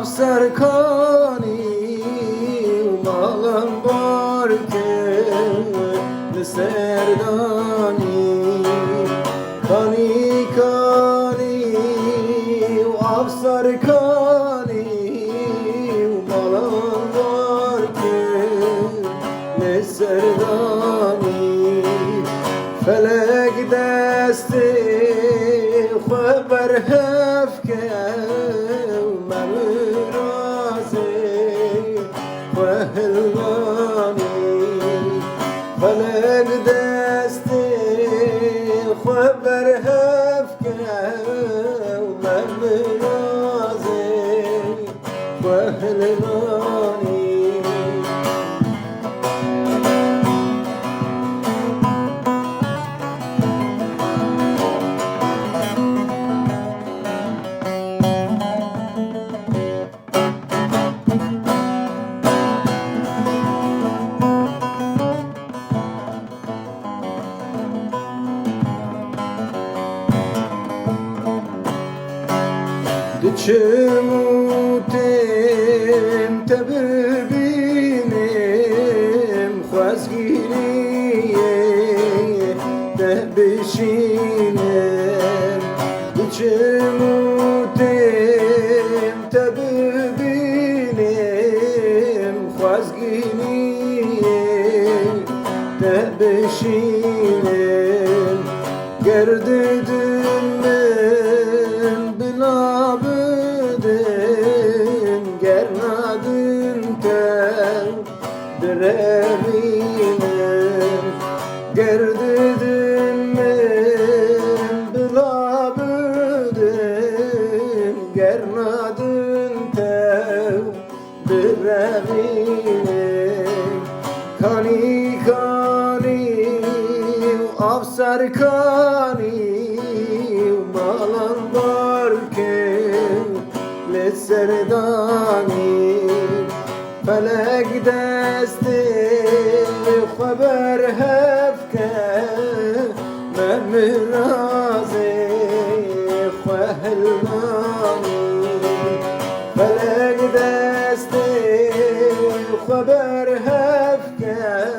افسرکانی مالم بارکه لسردانی کانی کانی و افسرکانی مالم بارکه لسردانی فلک دستی خبر هفکه فلك دستي خبر هفكه ومرازي وهلاني دچموتم تببینم خوازگیریه ده بشینم دچموتم تببینم خوازگیریه ده بشینم گرددم دربینم گرددم بلا بدم گرنادن تو دربینم کانی کانی و افسر کانی و مالم بارکه لسردانی فلك دستي خبر هفكه مرازي خهلاني فلك دستي خبر هفكه